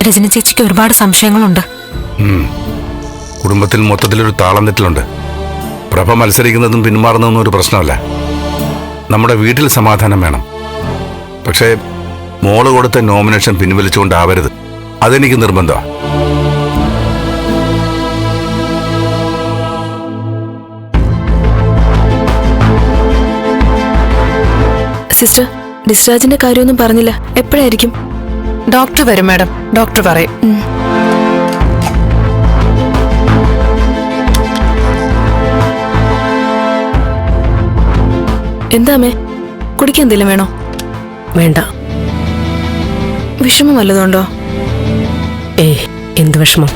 രജന ചേച്ചിക്ക് ഒരുപാട് സംശയങ്ങളുണ്ട്. കുടുംബത്തിൽ മൊത്തത്തിലൊരു താളം തെറ്റിലുണ്ട്. പ്രഭ മത്സരിക്കുന്നതും പിന്മാറുന്നതൊന്നും ഒരു പ്രശ്നമല്ല. നമ്മുടെ വീട്ടിൽ സമാധാനം വേണം. പക്ഷേ മോള് കൊടുത്ത നോമിനേഷൻ പിൻവലിച്ചുകൊണ്ടാവരുത്. അതെനിക്ക് നിർബന്ധമാണ്. സിസ്റ്റർ, ഡിസ്ചാർജിന്റെ കാര്യമൊന്നും പറഞ്ഞില്ല. എപ്പോഴായിരിക്കും? ഡോക്ടർ വരും മാഡം, ഡോക്ടർ പറയും. എന്താ അമ്മേ, കുടിക്കാൻ എന്തെങ്കിലും വേണോ? വേണ്ട. വിഷമം വല്ലതുണ്ടോ? എന്ത് വിഷമം?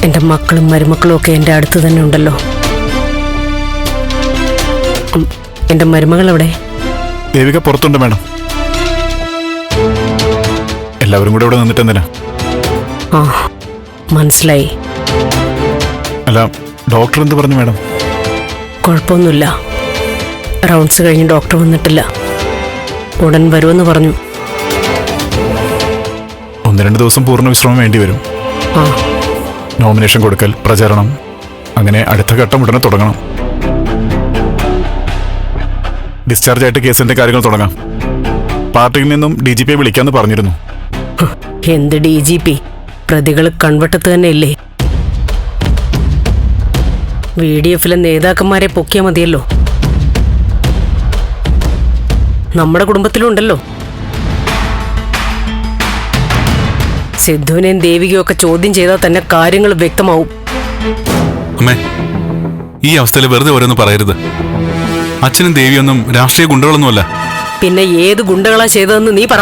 എൻ്റെ മക്കളും മരുമക്കളും ഒക്കെ എൻ്റെ അടുത്ത് തന്നെ ഉണ്ടല്ലോ. എൻ്റെ മരുമകൾ എവിടെ? ദേവിക പുറത്തുണ്ട് മാഡം. എല്ലാവരും കൂടെ ഇവിടെ നിന്നിട്ട് എന്തിനാ? ആ, മനസ്സിലായി. അല്ല, ഡോക്ടർ എന്ത് പറഞ്ഞു മാഡം? കുഴപ്പമൊന്നുമില്ല. റൗണ്ട്സ് കഴിഞ്ഞ് ഡോക്ടർ വന്നിട്ടില്ല. ഉടൻ വരുമെന്ന് പറഞ്ഞു. 1-2 ദിവസം പൂർണ്ണ വിശ്രമം വേണ്ടി വരും. ആ, നോമിനേഷൻ കൊടുക്കൽ, പ്രചരണം, അങ്ങനെ അടുത്ത ഘട്ടം ഉടനെ തുടങ്ങണം. ഡിസ്ചാർജ് ആയിട്ട് കേസിന്റെ കാര്യങ്ങൾ തുടങ്ങാം. പാർട്ടിയിൽ നിന്നും DGP വിളിക്കാന്ന് പറഞ്ഞിരുന്നു. എന്ത് DGP? പ്രതികൾ കൺവട്ടത്ത് തന്നെ ഇല്ലേ? VDF-ലെ നേതാക്കന്മാരെ പൊക്കിയാൽ മതിയല്ലോ. നമ്മുടെ കുടുംബത്തിലുണ്ടല്ലോ. സിദ്ധുവിനെയും ദേവികയും ഒക്കെ ചോദ്യം ചെയ്താൽ തന്നെ കാര്യങ്ങൾ വ്യക്തമാവും. അമ്മേ, ഈ അവസ്ഥയിൽ വെറുതെ ഓരോന്ന് പറയരുത്. അച്ഛനും ദേവിയൊന്നും രാഷ്ട്രീയ ഗുണ്ടകളൊന്നുമല്ല. പിന്നെ ഏത് ഗുണ്ടകളാ ചെയ്തതെന്ന് നീ പറ.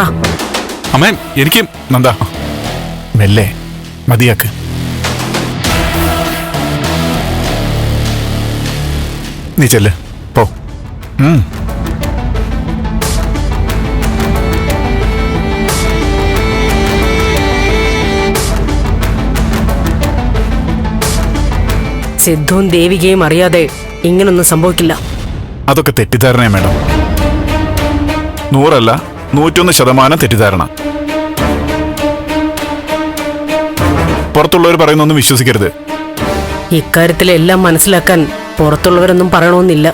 അമ്മേ, എനിക്ക് നന്ദാ, മെല്ലെ മതിയാക്ക്. നീ ചെല്ല്, പോ. സിദ്ധുവും ദേവികയും അറിയാതെ ഇങ്ങനൊന്നും സംഭവിക്കില്ല. അതൊക്കെ തെറ്റിദ്ധാരണയാ മാഡം. 100 അല്ല 101% തെറ്റിദ്ധാരണ. പുറത്തുള്ളവർ പറയുന്നൊന്നും വിശ്വസിക്കരുത്. ഇക്കാര്യത്തിലെല്ലാം മനസ്സിലാക്കാൻ പുറത്തുള്ളവരൊന്നും പറയണമെന്നില്ല.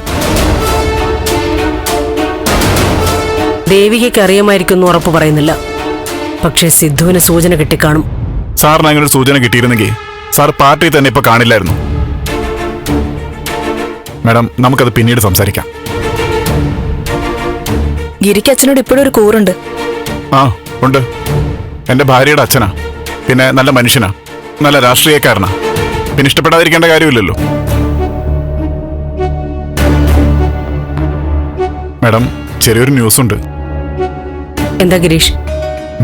ദേവികയ്ക്ക് അറിയാമായിരിക്കും ഉറപ്പ് പറയുന്നില്ല. പക്ഷേ സിദ്ധുവിന് സൂചന കിട്ടിക്കാണും. സാറിന് അങ്ങനെ ഒരു സൂചന കിട്ടിയിരുന്നെങ്കിൽ സാർ പാർട്ടി തന്നെ ഇപ്പൊ കാണില്ലായിരുന്നു. മാഡം, നമുക്കത് പിന്നീട് സംസാരിക്കാം. ഗിരിക്ക് അച്ഛനോട് ഇപ്പോഴും ഒരു കൂറുണ്ട്. ആ, ഉണ്ട്. എന്റെ ഭാര്യയുടെ അച്ഛനാ, പിന്നെ നല്ല മനുഷ്യനാ, നല്ല രാഷ്ട്രീയക്കാരനാ. പിന്നെ ഇഷ്ടപ്പെടാതിരിക്കേണ്ട കാര്യമില്ലല്ലോ. മാഡം, ചെറിയൊരു ന്യൂസ് ഉണ്ട്. എന്താ ഗിരീഷ്?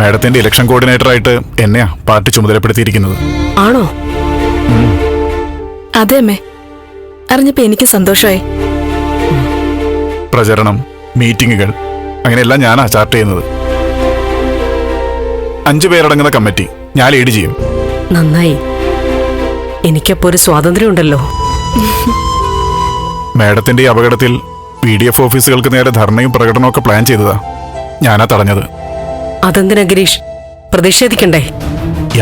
മാഡത്തിന്റെ ഇലക്ഷൻ കോർഡിനേറ്ററായിട്ട് എന്നെയാ പാർട്ടി ചുമതലപ്പെടുത്തിയിരിക്കുന്നത്. ആണോ? അതെ അമ്മേ, അറിഞ്ഞപ്പോ എനിക്ക് സന്തോഷമായി. പ്രചരണം, മീറ്റിങ്ങുകൾ, അങ്ങനെയെല്ലാം ഞാനാ ചാർട്ട് ചെയ്യുന്നത്. 5 പേരടങ്ങുന്ന കമ്മിറ്റി ഞാൻ ലീഡ് ചെയ്യും. നന്നായി. എനിക്കപ്പോ ഒരു സ്വാതന്ത്ര്യം ഉണ്ടല്ലോ. മാഡത്തിന്റെ ഈ അപകടത്തിൽ PDF ഓഫീസുകൾക്ക് നേരെ ധർണയും പ്രകടനവും ഒക്കെ പ്ലാൻ ചെയ്തതാ. ഞാനാ തടഞ്ഞത്. അതെന്തിനാ ഗിരീഷ്? പ്രതിഷേധിക്കണ്ടേ?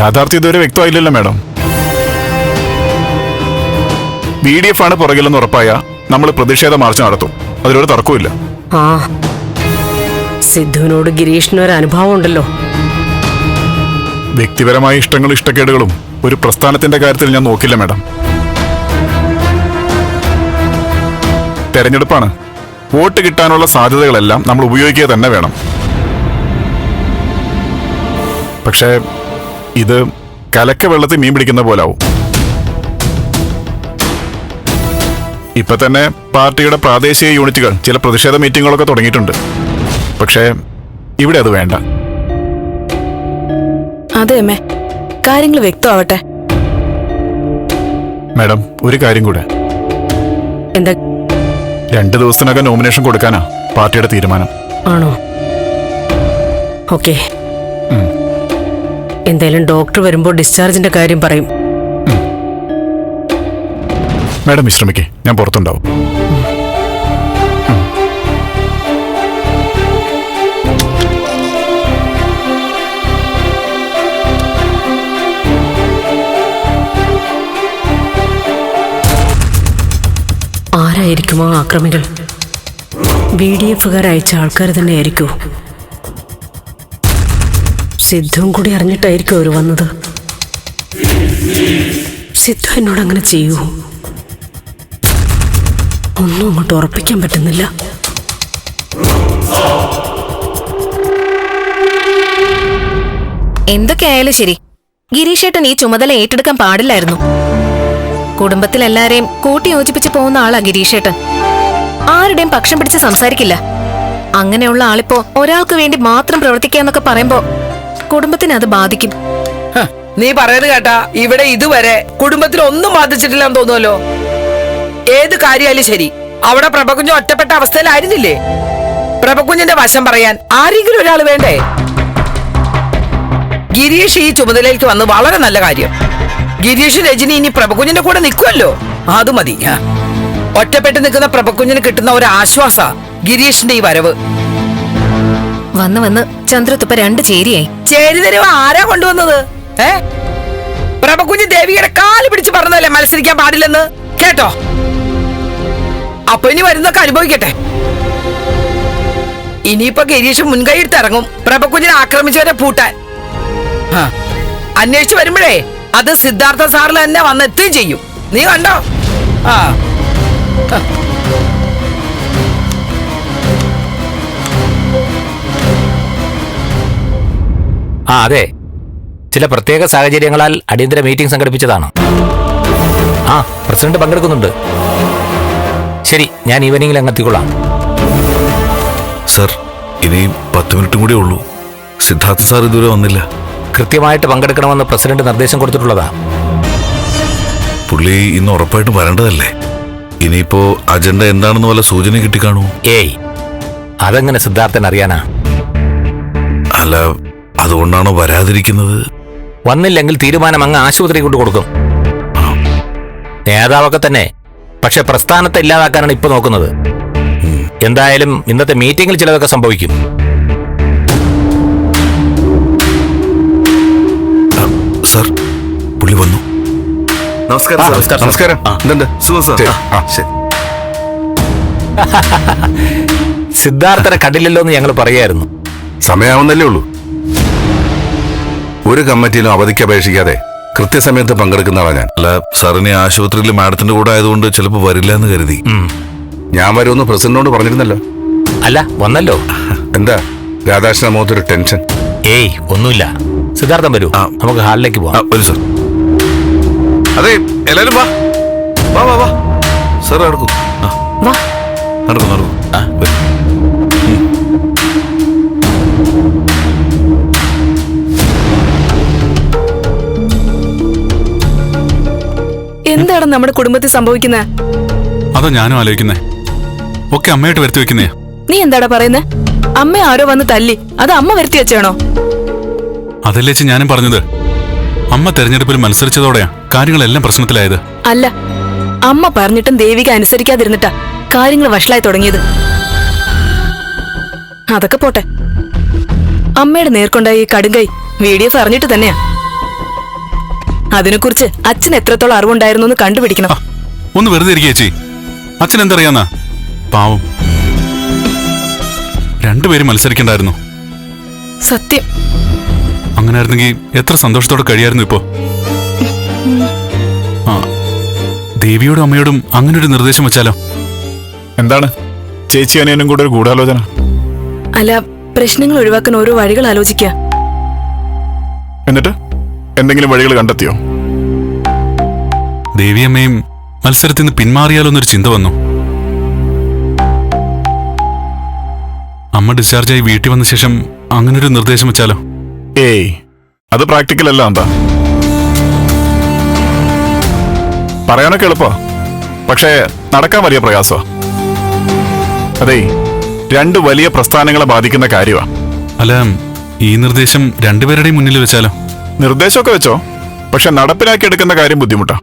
യാഥാർത്ഥ്യം ഇതുവരെ വ്യക്തമായില്ലല്ലോ മാഡം. VDF ആണ് പുറകിലെന്ന് ഉറപ്പായ നമ്മൾ പ്രതിഷേധ മാർച്ച് നടത്തും. അതിലൊരു തർക്കവുമില്ല. ആ, സിദ്ധുവിനോട് ഗിരീഷിനൊരു അനുഭവം ഉണ്ടല്ലോ. വ്യക്തിപരമായ ഇഷ്ടങ്ങളും ഇഷ്ടക്കേടുകളും ഒരു പ്രസ്ഥാനത്തിന്റെ കാര്യത്തിൽ ഞാൻ നോക്കില്ല മാഡം. തെരഞ്ഞെടുപ്പാണ്. വോട്ട് കിട്ടാനുള്ള സാധ്യതകളെല്ലാം നമ്മൾ ഉപയോഗിക്കുക തന്നെ വേണം. പക്ഷേ ഇത് കലക്ക വെള്ളത്തിൽ മീൻ പിടിക്കുന്ന പോലാവും. ഇപ്പൊ തന്നെ പാർട്ടിയുടെ പ്രാദേശിക യൂണിറ്റുകൾ ചില പ്രതിഷേധ മീറ്റിങ്ങുകളൊക്കെ തുടങ്ങിയിട്ടുണ്ട്. പക്ഷേ ഇവിടെ അത് വേണ്ട. അതെ അമ്മേ, കാര്യങ്ങൾ വ്യക്തമാവട്ടെ. മാഡം, ഒരു കാര്യം കൂടെ. എന്താ? 2 ദിവസത്തിനകം നോമിനേഷൻ കൊടുക്കാനാ പാർട്ടിയുടെ തീരുമാനം. ആണോ? ഓക്കെ. എന്തായാലും ഡോക്ടർ വരുമ്പോൾ ഡിസ്ചാർജിന്റെ കാര്യം പറയും. മാഡം വിശ്രമിക്കേ, ഞാൻ പുറത്തുണ്ടാവും. ആക്രമികൾ BDF-കാർ അയച്ച ആൾക്കാർ തന്നെ ആയിരിക്കുമോ? സിദ്ധുവും കൂടി അറിഞ്ഞിട്ടായിരിക്കും അവർ വന്നത്. സിദ്ധു എന്നോട് അങ്ങനെ ചെയ്യുമോ? ഒന്നും അങ്ങോട്ട് ഉറപ്പിക്കാൻ പറ്റുന്നില്ല. എന്തൊക്കെയായാലും ശരി, ഗിരീഷേട്ടൻ ഈ ചുമതല ഏറ്റെടുക്കാൻ പാടില്ലായിരുന്നു. കുടുംബത്തിലെല്ലാരെയും കൂട്ടി യോജിപ്പിച്ച് പോകുന്ന ആളാ ഗിരീഷേട്ടൻ. ആരുടെയും പക്ഷം പിടിച്ച് സംസാരിക്കില്ല. അങ്ങനെയുള്ള ആളിപ്പോ ഒരാൾക്ക് വേണ്ടി മാത്രം പ്രവർത്തിക്കാന്നൊക്കെ പറയുമ്പോ കുടുംബത്തിന് അത് ബാധിക്കും. നീ പറയുന്നത് കേട്ടാ ഇവിടെ ഇതുവരെ കുടുംബത്തിൽ ഒന്നും ബാധിച്ചിട്ടില്ലെന്ന് തോന്നുമല്ലോ. ഏത് കാര്യമായാലും ശരി, അവിടെ പ്രഭകുഞ്ഞ് ഒറ്റപ്പെട്ട അവസ്ഥയിലായിരുന്നില്ലേ? പ്രഭകുഞ്ഞിന്റെ വശം പറയാൻ ആരെങ്കിലും ഒരാൾ വേണ്ടേ? ഗിരീഷ് ഈ ചുമതലയിലേക്ക് വന്ന് വളരെ നല്ല കാര്യം. ഗിരീഷ് രജനി ഇനി പ്രഭകുഞ്ഞിന്റെ കൂടെ നിൽക്കുമല്ലോ, അത് മതി. ഒറ്റപ്പെട്ട് നിൽക്കുന്ന പ്രഭകുഞ്ഞിന് കിട്ടുന്ന ഒരു ആശ്വാസ ഗിരീഷിന്റെ ഈ വരവ്. വന്ന് വന്ന് ചന്ദ്രത്തുപ്പ 2 ചേരിയായി. ചേരി തരുവ ആരാ കൊണ്ടുവന്നത്? പ്രഭകുഞ്ഞ് ദേവിയുടെ കാല് പിടിച്ച് പറഞ്ഞതല്ലേ മത്സരിക്കാൻ പാടില്ലെന്ന്, കേട്ടോ? അപ്പൊ ഇനി വരുന്നൊക്കെ അനുഭവിക്കട്ടെ. ഇനിയിപ്പോ ഗിരീഷ് മുൻകൈ എടുത്തിറങ്ങും പ്രഭകുഞ്ഞിനെ ആക്രമിച്ചവരെ പൂട്ടാൻ. അന്വേഷിച്ചു വരുമ്പോഴേ അത് സിദ്ധാർത്ഥ സാറിൽ തന്നെ വന്നെത്തുകയും ചെയ്യും. നീ കണ്ടോ? അതെ, ചില പ്രത്യേക സാഹചര്യങ്ങളാൽ അടിയന്തര മീറ്റിംഗ് സംഘടിപ്പിച്ചതാണ്. പ്രസിഡന്റ് പങ്കെടുക്കുന്നുണ്ട്. ശരി, ഞാൻ ഈവനിങ്ങിൽ അങ്ങ് എത്തിക്കൊള്ളാം. സർ, ഇനി 10 മിനിറ്റും കൂടെ ഉള്ളൂ. സിദ്ധാർത്ഥ സാർ ഇതുവരെ വന്നില്ല. കൃത്യമായിട്ട് പങ്കെടുക്കണമെന്ന് പ്രസിഡന്റ് നിർദ്ദേശം കൊടുത്തിട്ടുള്ളതാ. പുള്ളി ഇന്ന് ഉറപ്പായിട്ടും വരേണ്ടതല്ലേ? ഇനിയിപ്പോ അജണ്ട എന്താണെന്ന് വല്ല സൂചന കിട്ടിക്കാണൂ? ഏയ്, അതെങ്ങനെ സിദ്ധാർത്ഥൻ അറിയാനാ? അല്ല, അതുകൊണ്ടാണോ വരാതിരിക്കുന്നത്? വന്നില്ലെങ്കിൽ തീരുമാനം അങ്ങ് ആശുപത്രി കൊണ്ട് കൊടുക്കും. നേതാവൊക്കെ തന്നെ, പക്ഷെ പ്രസ്ഥാനത്തെ ഇല്ലാതാക്കാനാണ് ഇപ്പൊ നോക്കുന്നത്. എന്തായാലും ഇന്നത്തെ മീറ്റിംഗിൽ ചിലതൊക്കെ സംഭവിക്കും. സർ, പുള്ളി വന്നു. നമസ്കാരം. നമസ്കാരം. സിദ്ധാർത്ഥനെ കണ്ടില്ലല്ലോ എന്ന് ഞങ്ങൾ പറയായിരുന്നു. സമയാവുന്നല്ലേ ഉള്ളൂ. ഒരു കമ്മിറ്റിയിലും അവധിക്ക് അപേക്ഷിക്കാതെ കൃത്യസമയത്ത് പങ്കെടുക്കുന്ന ആളാ ഞാൻ. അല്ല, സാറിനെ ആശുപത്രിയിൽ മാഡത്തിന്റെ കൂടെ ആയതുകൊണ്ട് ചിലപ്പോൾ വരില്ല എന്ന് കരുതി. ഞാൻ വരുമെന്ന് പ്രസിഡന്റിനോട് പറഞ്ഞിരുന്നല്ലോ. അല്ല, വന്നല്ലോ. എന്താ രാധാകൃഷ്ണ മുഖത്തൊരു ടെൻഷൻ? ഏയ്, ഒന്നുമില്ല. സിദ്ധാർത്ഥൻ വരൂ, നമുക്ക് ഹാളിലേക്ക് പോവാം. വരൂ സർ. അതെ, എല്ലാരും വാ വാ വാ വാ. സാർ നടക്കൂ. നടക്കൂ നടക്കൂ. എന്താണ് നമ്മുടെ കുടുംബത്തിൽ സംഭവിക്കുന്നത്? അതാ ഞാനും ആലോചിക്കുന്നേ. ഒക്കെ അമ്മയായിട്ട് വരുത്തി വെക്കുന്നേ. നീ എന്താടാ പറയുന്നേ? അമ്മ ആരോ വന്ന് തല്ലി, അത് അമ്മ വരുത്തി വെച്ചാണോ? അതല്ലേ ഞാനും പറഞ്ഞത്. അമ്മ തെരഞ്ഞെടുപ്പിൽ മത്സരിച്ചതോടെയാ കാര്യങ്ങളെല്ലാം പ്രശ്നത്തിലായത്. അല്ല, അമ്മ പറഞ്ഞിട്ടും ദേവിക അനുസരിക്കാതിരുന്നിട്ടാ കാര്യങ്ങൾ വഷളായി തുടങ്ങിയത്. അതൊക്കെ പോട്ടെ, അമ്മയുടെ നേർക്കൊണ്ടായി കടുങ്കൈ VDF അറിഞ്ഞിട്ട് തന്നെയാ. അതിനെക്കുറിച്ച് അച്ഛൻ എത്രത്തോളം അറിവുണ്ടായിരുന്നു എന്ന് കണ്ടുപിടിക്കണം. ഒന്ന് വെറുതെ ഇരിക്കുക ചേച്ചി. അച്ഛൻ എന്തറിയാന്നാ? പാവം, 2 പേരും മത്സരിക്കണ്ടായിരുന്നു. സത്യം. അങ്ങനായിരുന്നെങ്കിൽ എത്ര സന്തോഷത്തോടെ കഴിയായിരുന്നു ഇപ്പോ. ദേവിയോടും അമ്മയോടും അങ്ങനെ ഒരു നിർദ്ദേശം വെച്ചാലോ? എന്താണ് ചേച്ചി അനിയനും കൂടെ ഒരു ഗൂഢാലോചന? അല്ല, പ്രശ്നങ്ങൾ ഒഴിവാക്കാൻ ഓരോ വഴികൾ ആലോചിക്കുക. എന്നിട്ട് എന്തെങ്കിലും വഴികൾ കണ്ടെത്തിയോ? ദേവിയമ്മയും മത്സരത്തിൽ നിന്ന് പിന്മാറിയാലോ എന്നൊരു ചിന്ത വന്നു. അമ്മ ഡിസ്ചാർജായി വീട്ടിൽ വന്ന ശേഷം അങ്ങനൊരു നിർദ്ദേശം വെച്ചാലോ? ഏയ്, അത് പ്രാക്ടിക്കൽ അല്ല. എന്താ പറയാനൊക്കെ എളുപ്പാ, പക്ഷേ നടക്കാൻ വലിയ പ്രയാസമാ. അതെ, 2 വലിയ പ്രസ്ഥാനങ്ങളെ ബാധിക്കുന്ന കാര്യമാ. അല്ല, ഈ നിർദ്ദേശം 2 പേരുടെയും മുന്നിൽ വെച്ചാലോ? നിർദ്ദേശമൊക്കെ വെച്ചോ, പക്ഷെ നടപ്പിലാക്കി എടുക്കുന്ന കാര്യം ബുദ്ധിമുട്ടാ.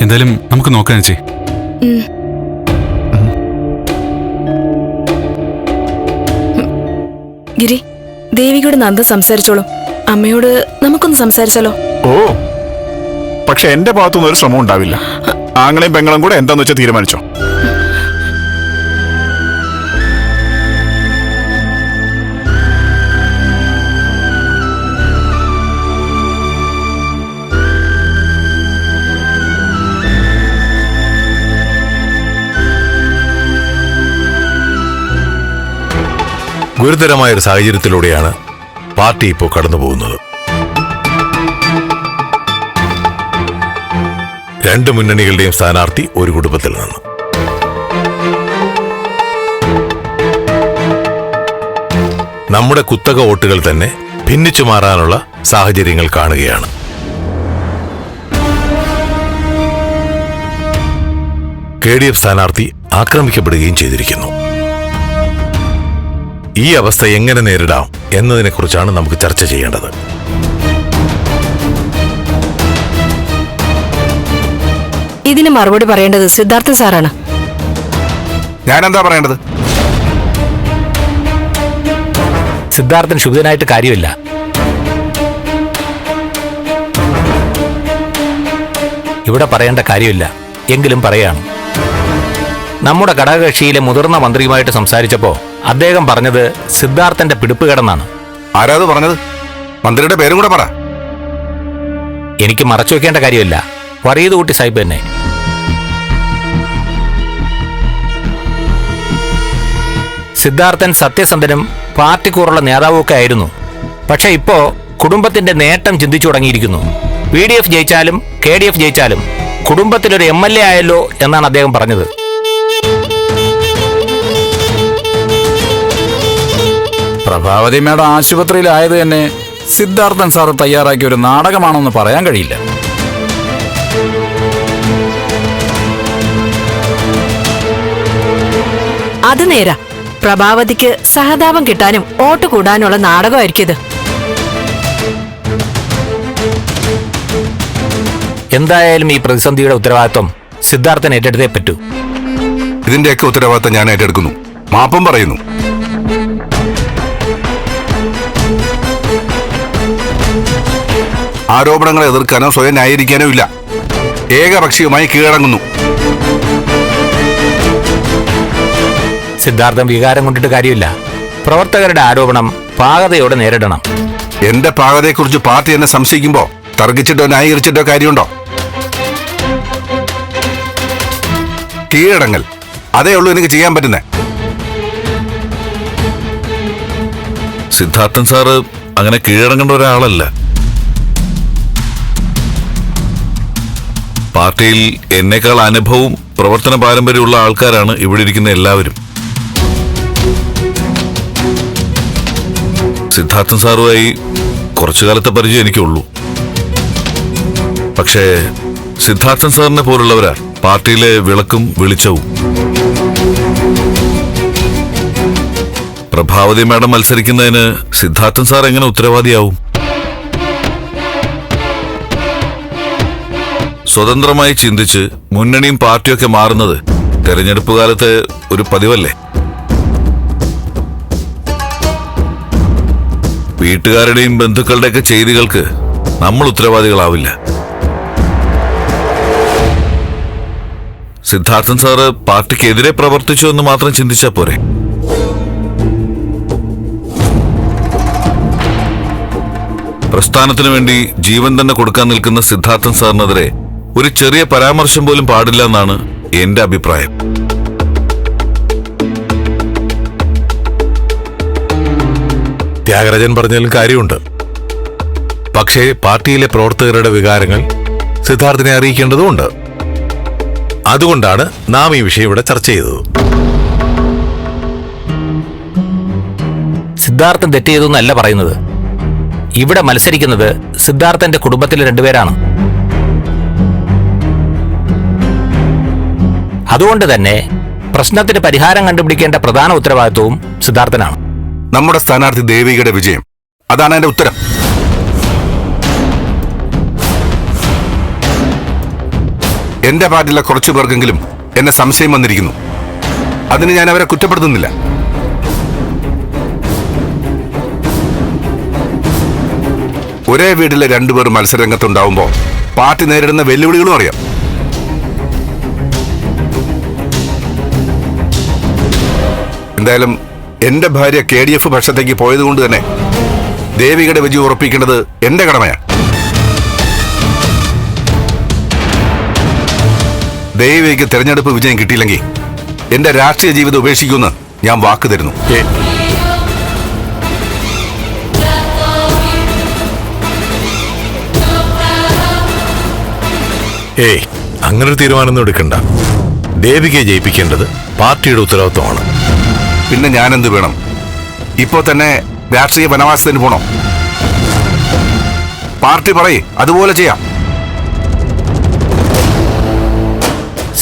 എന്തായാലും നമുക്ക് നോക്കാൻ ചേച്ചി. ഗിരി, ദേവികയോട് നന്ദ സംസാരിച്ചോളും. അമ്മയോട് നമുക്കൊന്ന് സംസാരിച്ചാലോ? ഓ, പക്ഷെ എന്റെ ഭാഗത്തുനിന്ന് ഒരു ശ്രമം ഉണ്ടാവില്ല. ആങ്ങളെയും പെങ്ങളും കൂടെ എന്താന്ന് വെച്ചാൽ തീരുമാനിച്ചോ. ഗുരുതരമായ ഒരു സാഹചര്യത്തിലൂടെയാണ് പാർട്ടി ഇപ്പോൾ കടന്നുപോകുന്നത്. രണ്ട് മുന്നണികളുടെയും സ്ഥാനാർത്ഥി ഒരു കുടുംബത്തിൽ നിന്ന്. നമ്മുടെ കുത്തക വോട്ടുകൾ തന്നെ ഭിന്നിച്ചു മാറാനുള്ള സാഹചര്യങ്ങൾ കാണുകയാണ്. KDF സ്ഥാനാർത്ഥി ആക്രമിക്കപ്പെടുകയും ചെയ്തിരിക്കുന്നു. ഈ അവസ്ഥ എങ്ങനെ നേരിടാം എന്നതിനെക്കുറിച്ചാണ് നമുക്ക് ചർച്ച ചെയ്യേണ്ടത്. ഇതിന് മറുപടി പറയേണ്ടത് സിദ്ധാർത്ഥൻ സാറാണ്. ഞാനെന്താ പറയേണ്ടത്? സിദ്ധാർത്ഥൻ ക്ഷുഭിതനായിട്ട് കാര്യമില്ല. ഇവിടെ പറയേണ്ട കാര്യമില്ല, എങ്കിലും പറയാണ്. നമ്മുടെ ഘടകകക്ഷിയിലെ മുതിർന്ന മന്ത്രിയുമായിട്ട് സംസാരിച്ചപ്പോ അദ്ദേഹം പറഞ്ഞത് സിദ്ധാർത്ഥന്റെ പിടിപ്പ് കിടന്നാണ്. ആരാത് പറഞ്ഞത്? മന്ത്രിയുടെ പേരും കൂടെ പറ. എനിക്ക് മറച്ചു വെക്കേണ്ട കാര്യമില്ല, വറീദ് കുട്ടി സാഹിബ് തന്നെ. സിദ്ധാർത്ഥൻ സത്യസന്ധനും പാർട്ടിക്കൂറുള്ള നേതാവൊക്കെ ആയിരുന്നു. പക്ഷെ ഇപ്പോ കുടുംബത്തിന്റെ നേട്ടം ചിന്തിച്ചു തുടങ്ങിയിരിക്കുന്നു. PDF ജയിച്ചാലും KDF ജയിച്ചാലും കുടുംബത്തിലൊരു MLA ആയല്ലോ എന്നാണ് അദ്ദേഹം പറഞ്ഞത്. പ്രഭാവതി മേഡം ആശുപത്രിയിലായത് തന്നെ സിദ്ധാർത്ഥൻ സാർ തയ്യാറാക്കിയ ഒരു നാടകമാണെന്ന് പറയാൻ കഴിയില്ല. അത് നേരാ. പ്രഭാവതിക്ക് സഹതാപം കിട്ടാനും വോട്ട് കൂടാനുള്ള നാടകമായിരിക്കും ഇത്. എന്തായാലും ഈ പ്രതിസന്ധിയുടെ ഉത്തരവാദിത്വം സിദ്ധാർത്ഥൻ ഏറ്റെടുത്തേ പറ്റൂ. ഇതിന്റെയൊക്കെ ഉത്തരവാദിത്തം ഞാൻ ഏറ്റെടുക്കുന്നു, മാപ്പും പറയുന്നു. ആരോപണങ്ങളെ എതിർക്കാനോ സ്വയം ന്യായീകരിക്കാനോ ഇല്ല. ഏകപക്ഷീയമായി കീഴടങ്ങുന്നു. സിദ്ധാർത്ഥൻ വികാരം കൊണ്ടിട്ട് കാര്യമില്ല. പ്രവർത്തകരുടെ ആരോപണം പാകതയോടെ നേരിടണം. എന്റെ പാകതയെക്കുറിച്ച് പാർട്ടി എന്നെ സംശയിക്കുമ്പോ തർക്കിച്ചിട്ടോ ന്യായീകരിച്ചിട്ടോ കാര്യമുണ്ടോ? കീഴടങ്ങൽ അതേ ഉള്ളൂ എനിക്ക് ചെയ്യാൻ പറ്റുന്നേ. സിദ്ധാർത്ഥൻ സാറ് അങ്ങനെ കീഴടങ്ങേണ്ട ഒരാളല്ല. പാർട്ടിയിൽ എന്നേക്കാൾ അനുഭവവും പ്രവർത്തന പാരമ്പര്യമുള്ള ആൾക്കാരാണ് ഇവിടെ ഇരിക്കുന്ന എല്ലാവരും. സിദ്ധാർത്ഥൻ സാറുമായി കുറച്ചു കാലത്തെ പരിചയം എനിക്കുള്ളൂ. പക്ഷേ സിദ്ധാർത്ഥൻ സാറിനെ പോലുള്ളവരാ പാർട്ടിയിലെ വിളക്കും വെളിച്ചവും. പ്രഭാവതി മാഡം മത്സരിക്കുന്നതിന് സിദ്ധാർത്ഥൻ സാർ എങ്ങനെ ഉത്തരവാദിയാവും? സ്വതന്ത്രമായി ചിന്തിച്ച് മുന്നണിയും പാർട്ടിയൊക്കെ മാറുന്നത് തെരഞ്ഞെടുപ്പ് കാലത്ത് ഒരു പതിവല്ലേ? വീട്ടുകാരുടെയും ബന്ധുക്കളുടെയൊക്കെ ചെയ്തികൾക്ക് നമ്മൾ ഉത്തരവാദികളാവില്ല. സിദ്ധാർത്ഥൻ സാറ് പാർട്ടിക്കെതിരെ പ്രവർത്തിച്ചു എന്ന് മാത്രം ചിന്തിച്ചാൽ പോരെ? പ്രസ്ഥാനത്തിനു വേണ്ടി ജീവൻ തന്നെ കൊടുക്കാൻ നിൽക്കുന്ന സിദ്ധാർത്ഥൻ സാറിനെതിരെ ഒരു ചെറിയ പരാമർശം പോലും പാടില്ല എന്നാണ് എന്റെ അഭിപ്രായം. ത്യാഗരാജൻ പറഞ്ഞതിലും കാര്യമുണ്ട്. പക്ഷേ പാർട്ടിയിലെ പ്രവർത്തകരുടെ വികാരങ്ങൾ സിദ്ധാർത്ഥിനെ അറിയിക്കേണ്ടതുണ്ട്. അതുകൊണ്ടാണ് നാം ഈ വിഷയം ഇവിടെ ചർച്ച ചെയ്തത്. സിദ്ധാർത്ഥൻ തെറ്റ് ചെയ്തെന്നല്ല പറയുന്നത്. ഇവിടെ മത്സരിക്കുന്നത് സിദ്ധാർത്ഥന്റെ കുടുംബത്തിലെ രണ്ടുപേരാണ്. അതുകൊണ്ട് തന്നെ പ്രശ്നത്തിന് പരിഹാരം കണ്ടുപിടിക്കേണ്ട പ്രധാന ഉത്തരവാദിത്വവും സിദ്ധാർത്ഥനാണ്. നമ്മുടെ സ്ഥാനാർത്ഥി ദേവികയുടെ വിജയം, അതാണ് എന്റെ ഉത്തരം. എന്റെ പാർട്ടിയിലെ കുറച്ചു പേർക്കെങ്കിലും എന്നെ സംശയം വന്നിരിക്കുന്നു. അതിന് ഞാൻ അവരെ കുറ്റപ്പെടുത്തുന്നില്ല. ഒരേ വീട്ടിലെ രണ്ടുപേർ മത്സരരംഗത്തുണ്ടാവുമ്പോൾ പാർട്ടി നേരിടുന്ന വെല്ലുവിളികളും അറിയാം. എന്തായാലും എന്റെ ഭാര്യ KDF പക്ഷത്തേക്ക് പോയതുകൊണ്ട് തന്നെ ദേവികയുടെ വിജയം ഉറപ്പിക്കേണ്ടത് എന്റെ കടമയാണ്. ദേവികയ്ക്ക് തെരഞ്ഞെടുപ്പ് വിജയം കിട്ടിയില്ലെങ്കിൽ എന്റെ രാഷ്ട്രീയ ജീവിതം ഉപേക്ഷിക്കുമെന്ന് ഞാൻ വാക്ക് തരുന്നു. ഏയ്, അങ്ങനൊരു തീരുമാനമൊന്നും എടുക്കണ്ട. ദേവികയെ ജയിപ്പിക്കേണ്ടത് പാർട്ടിയുടെ ഉത്തരവാദിത്വമാണ്. പിന്നെ ഞാനെന്ത് വേണം? ഇപ്പോ തന്നെ രാഷ്ട്രീയ വനവാസത്തിന് പോണോ? പാർട്ടി പറയേ, അതുപോലെ ചെയ്യാം.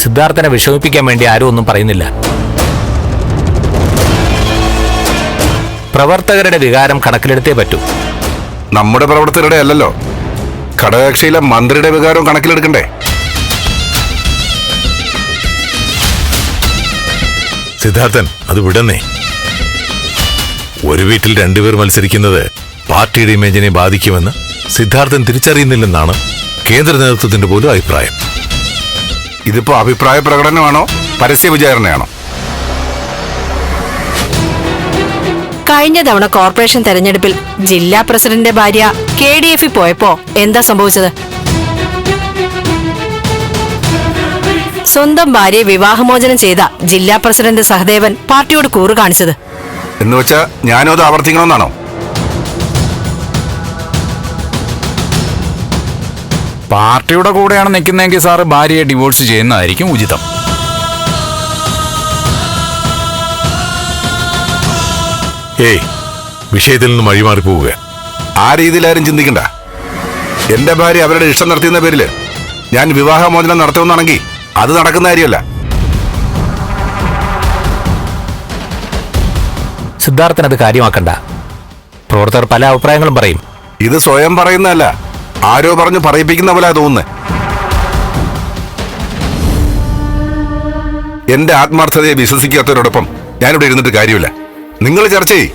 സിദ്ധാർത്ഥനെ വിഷമിപ്പിക്കാൻ വേണ്ടി ആരും ഒന്നും പറയുന്നില്ല. പ്രവർത്തകരുടെ വികാരം കണക്കിലെടുത്തേ പറ്റൂ. നമ്മുടെ പ്രവർത്തകരുടെ അല്ലല്ലോ, ഘടകകക്ഷിയിലെ മന്ത്രിയുടെ വികാരവും കണക്കിലെടുക്കണ്ടേ? സിദ്ധാർത്ഥൻ, അത് വിടന്നേ. ഒരു വീട്ടിൽ രണ്ടുപേർ മത്സരിക്കുന്നത് പാർട്ടിയുടെ ഇമേജിനെ ബാധിക്കുമെന്ന് സിദ്ധാർത്ഥൻ തിരിച്ചറിയുന്നില്ലെന്നാണ് കേന്ദ്ര നേതൃത്വത്തിന്റെ പോലും അഭിപ്രായം. ഇതിപ്പോ അഭിപ്രായ പ്രകടനമാണോ പരസ്യ വിചാരണയാണോ? കഴിഞ്ഞ തവണ കോർപ്പറേഷൻ തെരഞ്ഞെടുപ്പിൽ ജില്ലാ പ്രസിഡന്റിന്റെ ഭാര്യ KDF പോയപ്പോ എന്താ സംഭവിച്ചത്? സ്വന്തം ഭാര്യയെ വിവാഹമോചനം ചെയ്ത ജില്ലാ പ്രസിഡന്റ് സഹദേവൻ പാർട്ടിയോട് കൂറ് കാണിച്ചത്. എന്നുവെച്ചാ ഞാനും അത് ആവർത്തിക്കണമെന്നാണോ? പാർട്ടിയുടെ കൂടെയാണ് നിൽക്കുന്നതെങ്കിൽ സാറ് ഭാര്യയെ ഡിവോഴ്സ് ചെയ്യുന്നതായിരിക്കും ഉചിതം. ഏയ്, വിഷയത്തിൽ നിന്ന് വഴിമാറി പോവുക. ആ രീതിയിലാരും ചിന്തിക്കണ്ട. എന്റെ ഭാര്യ അവരുടെ ഇഷ്ടം നടത്തിയെന്ന പേരില് ഞാൻ വിവാഹമോചനം നടത്തുമെന്നാണെങ്കിൽ അത് നടക്കുന്ന കാര്യമല്ല. സിദ്ധാർത്ഥൻ അത് കാര്യമാക്കണ്ട. പ്രവർത്തകർ പല അഭിപ്രായങ്ങളും പറയും. ഇത് സ്വയം പറയുന്നതല്ല, ആരോ പറഞ്ഞു പറയിപ്പിക്കുന്ന പോലെ തോന്നുന്നത്. എന്റെ ആത്മാർത്ഥതയെ വിശ്വസിക്കാത്തവരോടൊപ്പം ഞാനിവിടെ ഇരുന്നിട്ട് കാര്യമില്ല. നിങ്ങൾ ചർച്ച ചെയ്യ്.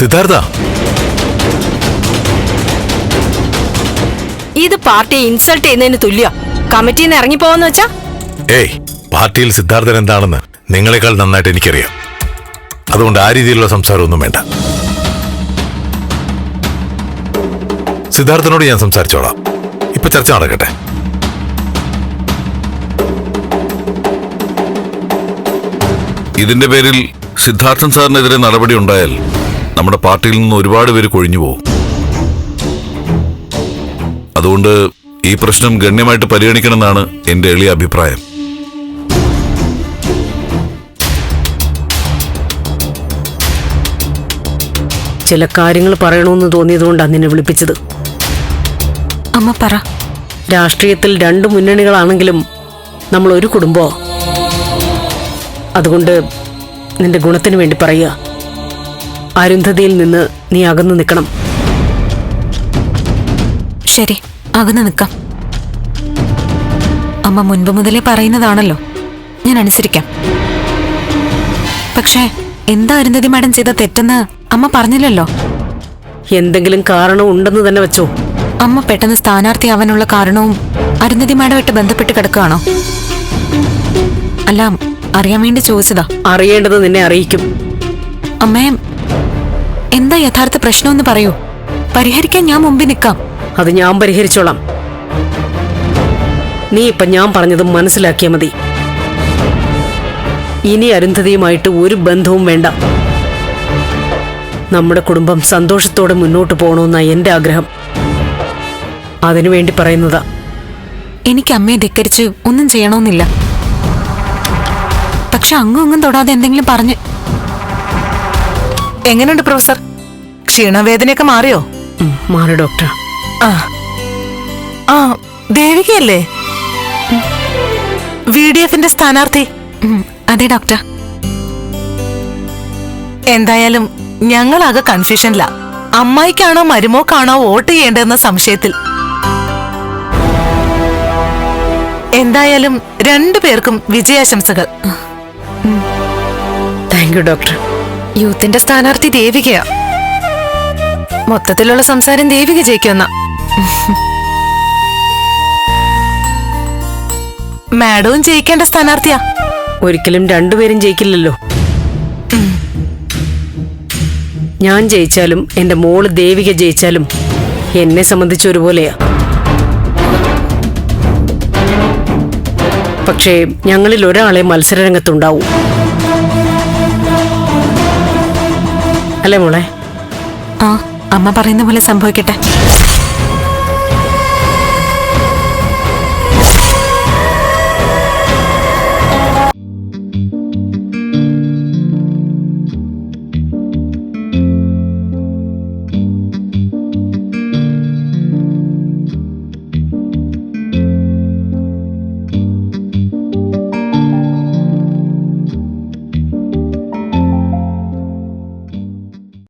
സിദ്ധാർത്ഥ, ഇത് പാർട്ടിയെ ഇൻസൾട്ട് ചെയ്യുന്നതിന് തുല്യ. കമ്മിറ്റിയിൽ നിന്ന് ഇറങ്ങിപ്പോവെന്ന് വെച്ചാ? ഏയ്, പാർട്ടിയിൽ സിദ്ധാർത്ഥൻ എന്താണെന്ന് നിങ്ങളെക്കാൾ നന്നായിട്ട് എനിക്കറിയാം. അതുകൊണ്ട് ആ രീതിയിലുള്ള സംസാരമൊന്നും വേണ്ട. സിദ്ധാർത്ഥനോട് ഞാൻ സംസാരിച്ചോളാം. ഇപ്പൊ ചർച്ച നടക്കട്ടെ. ഇതിന്റെ പേരിൽ സിദ്ധാർത്ഥൻ സാറിനെതിരെ നടപടി ഉണ്ടായാൽ നമ്മുടെ പാർട്ടിയിൽ നിന്ന് ഒരുപാട് പേര് കൊഴിഞ്ഞു പോകും. അതുകൊണ്ട് ഈ പ്രശ്നം ഗണ്യമായിട്ട് പരിഗണിക്കണമെന്നാണ് എന്റെ എളിയ അഭിപ്രായം. ചില കാര്യങ്ങൾ പറയണമെന്ന് തോന്നിയതുകൊണ്ടാണ് നിന്നെ വിളിപ്പിച്ചത്. അമ്മ പറ. രാഷ്ട്രീയത്തിൽ രണ്ട് മുന്നണികളാണെങ്കിലും നമ്മൾ ഒരു കുടുംബോ. അതുകൊണ്ട് നിന്റെ ഗുണത്തിന് വേണ്ടി പറയുക. അരുന്ധതിയിൽ നിന്ന് നീ അകന്നു നിൽക്കണം. ശരി, അകന്ന് നിൽക്കാം. അമ്മ മുൻപ് മുതലേ പറയുന്നതാണല്ലോ, ഞാൻ അനുസരിക്കാം. പക്ഷേ എന്താ അരുന്ധതി മാഡം ചെയ്ത തെറ്റെന്ന് അമ്മ പറഞ്ഞില്ലല്ലോ. എന്തെങ്കിലും കാരണം ഉണ്ടെന്ന് തന്നെ വെച്ചോ. അമ്മ പെട്ടെന്ന് സ്ഥാനാർത്ഥിയാവാനുള്ള കാരണവും അരുന്ധതി മാഡമായിട്ട് ബന്ധപ്പെട്ട് കിടക്കുകയാണോ? അല്ല, അറിയാൻ വേണ്ടി ചോദിച്ചതാ. അറിയേണ്ടത് നിന്നെ അറിയിക്കും. അമ്മേ, എന്താ യഥാർത്ഥ പ്രശ്നമെന്ന് പറയൂ. പരിഹരിക്കാൻ ഞാൻ മുമ്പിൽ നിൽക്കാം. അത് ഞാൻ പരിഹരിച്ചോളാം. നീ ഇപ്പൊ ഞാൻ പറഞ്ഞത് മനസ്സിലാക്കിയാ മതി. ഇനി അരുന്ധതിയുമായിട്ട് ഒരു ബന്ധവും വേണ്ട. നമ്മുടെ കുടുംബം സന്തോഷത്തോടെ മുന്നോട്ട് പോകണമെന്നാ എന്റെ ആഗ്രഹം. അതിനുവേണ്ടി പറയുന്നതാ. എനിക്ക് അമ്മയെ ധിക്കരിച്ച് ഒന്നും ചെയ്യണമെന്നില്ല. പക്ഷെ അങ്ങും തൊടാതെ എന്തെങ്കിലും പറഞ്ഞ്. എങ്ങനെയുണ്ട് പ്രൊഫസർ? ക്ഷീണവേദനയൊക്കെ മാറിയോ? മാറി ഡോക്ടർ. ആ, ദേവികയല്ലേ VDF-ന്റെ സ്ഥാനാർത്ഥി? അതെ ഡോക്ടർ. എന്തായാലും ഞങ്ങളാകെ കൺഫ്യൂഷനില്ല. അമ്മായിക്കാണോ മരുമോക്കാണോ വോട്ട് ചെയ്യേണ്ടതെന്ന സംശയത്തിൽ. എന്തായാലും രണ്ടുപേർക്കും വിജയാശംസകൾ. Thank you doctor. യൂത്തിന്റെ സ്ഥാനാർത്ഥി ദേവികയാ. മൊത്തത്തിലുള്ള സംസാരം ദേവിക ജയിക്കുമെന്ന. മാഡവും ജയിക്കേണ്ട സ്ഥാനാർത്ഥിയാ. ഒരിക്കലും രണ്ടുപേരും ജയിക്കില്ലല്ലോ. ഞാൻ ജയിച്ചാലും എന്റെ മോള് ദേവിക ജയിച്ചാലും എന്നെ സംബന്ധിച്ച് ഒരുപോലെയാ. പക്ഷേ ഞങ്ങളിൽ ഒരാളെ മത്സരരംഗത്തുണ്ടാവും. അല്ലേ മോളെ? ആ, അമ്മ പറയുന്ന പോലെ സംഭവിക്കട്ടെ.